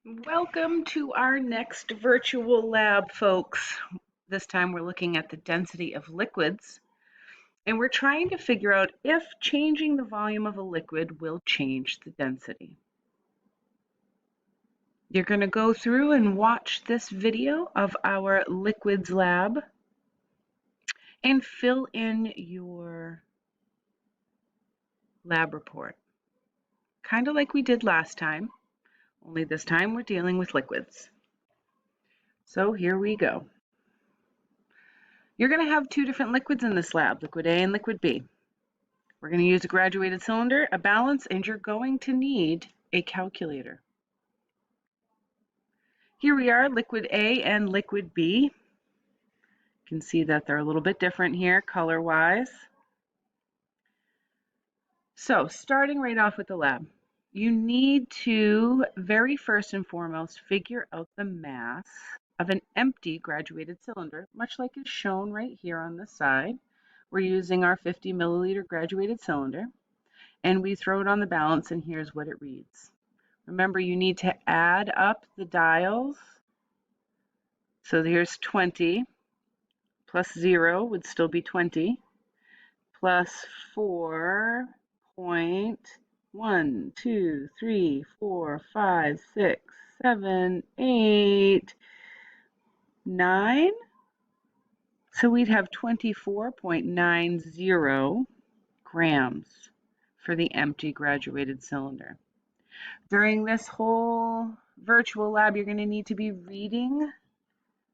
Welcome to our next virtual lab, folks. This time we're looking at the density of liquids, and we're trying to figure out if changing the volume of a liquid will change the density. You're going to go through and watch this video of our liquids lab and fill in your lab report. Kind of like we did last time, only this time we're dealing with liquids. So here we go. You're going to have two different liquids in this lab, liquid A and liquid B. We're going to use a graduated cylinder, a balance, and you're going to need a calculator. Here we are, liquid A and liquid B. You can see that they're a little bit different here color-wise. So starting right off with the lab, you need to very first and foremost figure out the mass of an empty graduated cylinder, much like is shown right here on the side. We're using our 50 milliliter graduated cylinder, and we throw it on the balance, and here's what it reads. Remember, you need to add up the dials. So here's 20 plus 0 would still be 20 plus 4.1, 2, 3, 4, 5, 6, 7, 8, 9. So we'd have 24.90 grams for the empty graduated cylinder. During this whole virtual lab, you're going to need to be reading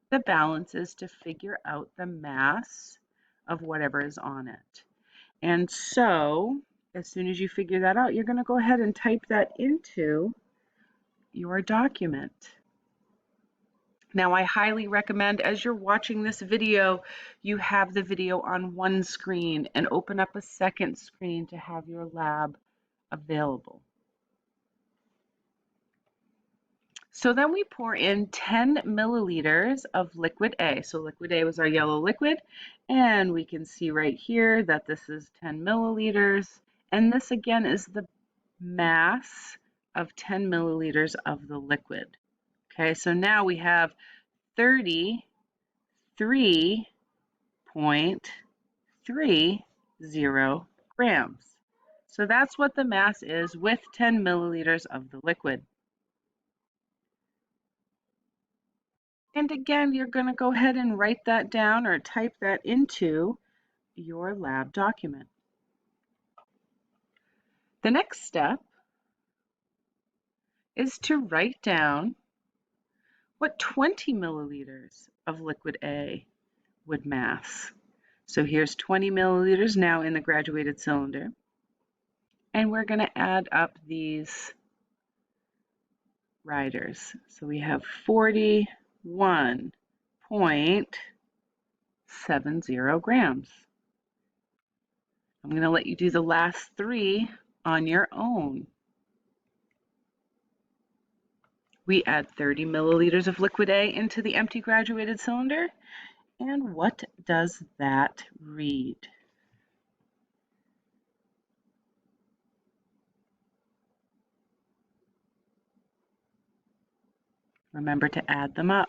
the balances to figure out the mass of whatever is on it. And so, as soon as you figure that out, you're going to go ahead and type that into your document. Now, I highly recommend, as you're watching this video, you have the video on one screen and open up a second screen to have your lab available. So then we pour in 10 milliliters of liquid A. So liquid A was our yellow liquid, and we can see right here that this is 10 milliliters, and this again is the mass of 10 milliliters of the liquid. Okay, so now we have 33.30 grams. So that's what the mass is with 10 milliliters of the liquid. And again, you're going to go ahead and write that down or type that into your lab document. The next step is to write down what 20 milliliters of liquid A would mass. So here's 20 milliliters now in the graduated cylinder. And we're going to add up these riders. So we have 41.70 grams. I'm going to let you do the last three on your own. We add 30 milliliters of liquid A into the empty graduated cylinder. And what does that read? Remember to add them up.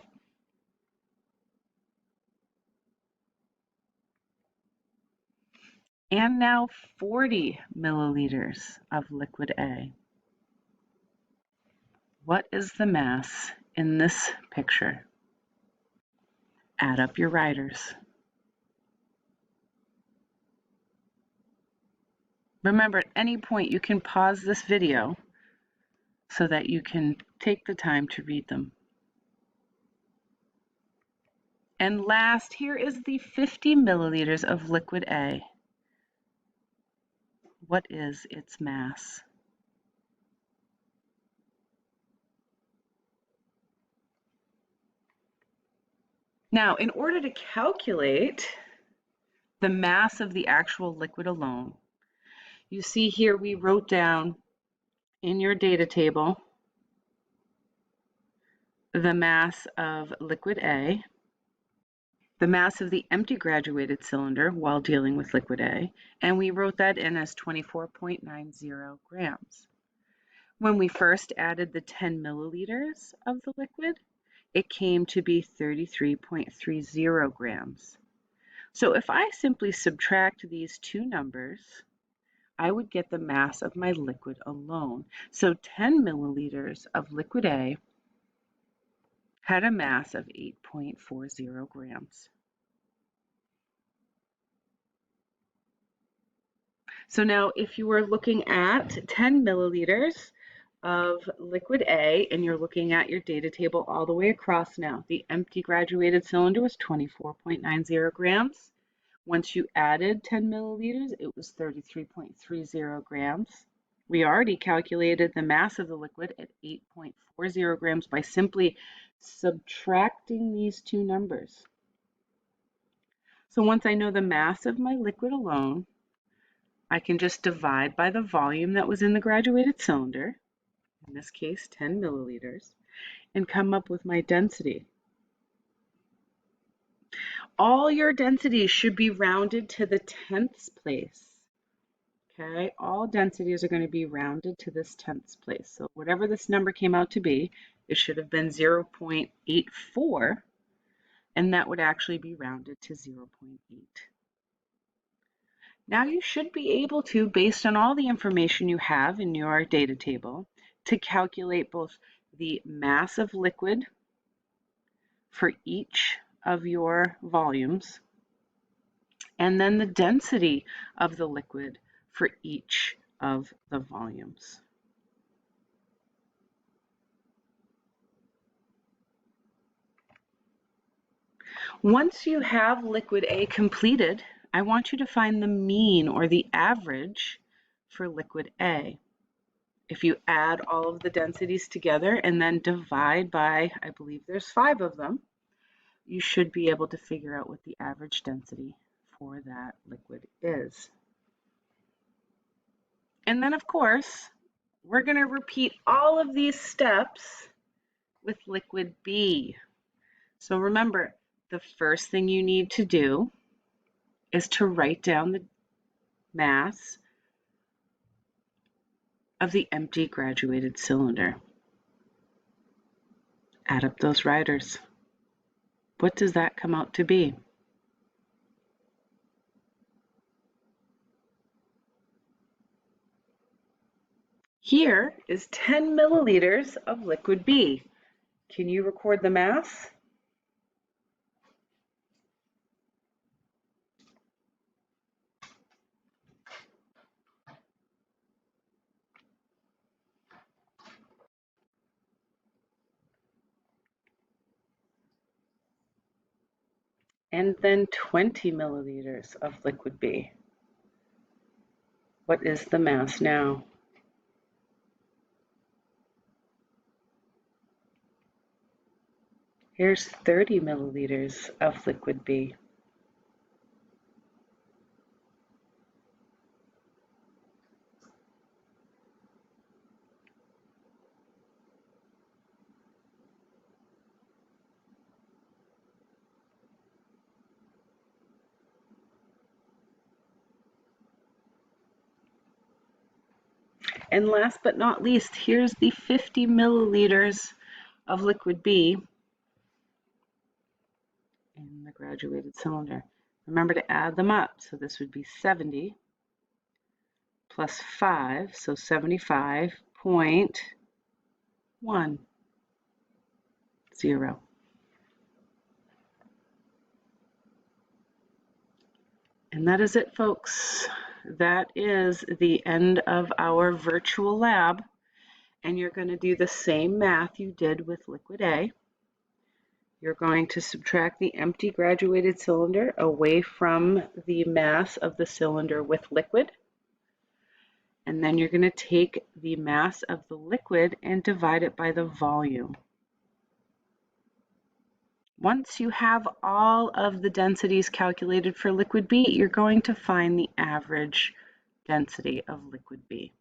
And now 40 milliliters of liquid A. What is the mass in this picture? Add up your riders. Remember, at any point you can pause this video so that you can take the time to read them. And last, here is the 50 milliliters of liquid A. What is its mass? Now, in order to calculate the mass of the actual liquid alone, you see here we wrote down in your data table the mass of liquid A, the mass of the empty graduated cylinder while dealing with liquid A, and we wrote that in as 24.90 grams. When we first added the 10 milliliters of the liquid, it came to be 33.30 grams. So if I simply subtract these two numbers, I would get the mass of my liquid alone. So 10 milliliters of liquid A had a mass of 8.40 grams. So now if you were looking at 10 milliliters of liquid A and you're looking at your data table all the way across now, the empty graduated cylinder was 24.90 grams. Once you added 10 milliliters, it was 33.30 grams. We already calculated the mass of the liquid at 8.40 grams by simply subtracting these two numbers. So once I know the mass of my liquid alone, I can just divide by the volume that was in the graduated cylinder, in this case 10 milliliters, and come up with my density. All your densities should be rounded to the tenths place. Okay, all densities are going to be rounded to this tenths place. So whatever this number came out to be, it should have been 0.84, and that would actually be rounded to 0.8. Now you should be able to, based on all the information you have in your data table, to calculate both the mass of liquid for each of your volumes and then the density of the liquid for each of the volumes. Once you have liquid A completed, I want you to find the mean or the average for liquid A. If you add all of the densities together and then divide by, I believe there's 5 of them, you should be able to figure out what the average density for that liquid is. And then, of course, we're going to repeat all of these steps with liquid B. So remember, the first thing you need to do is to write down the mass of the empty graduated cylinder. Add up those riders. What does that come out to be? Here is 10 milliliters of liquid B. Can you record the mass? And then 20 milliliters of liquid B. What is the mass now? Here's 30 milliliters of liquid B. And last but not least, here's the 50 milliliters of liquid B in the graduated cylinder. Remember to add them up. So this would be 70 plus 5, so 75.10. And that is it, folks. That is the end of our virtual lab. And you're going to do the same math you did with liquid A. You're going to subtract the empty graduated cylinder away from the mass of the cylinder with liquid. And then you're going to take the mass of the liquid and divide it by the volume. Once you have all of the densities calculated for liquid B, you're going to find the average density of liquid B.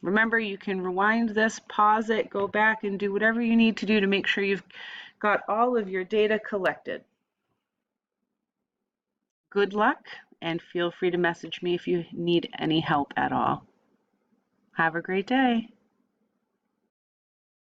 Remember, you can rewind this, pause it, go back and do whatever you need to do to make sure you've got all of your data collected. Good luck, and feel free to message me if you need any help at all. Have a great day.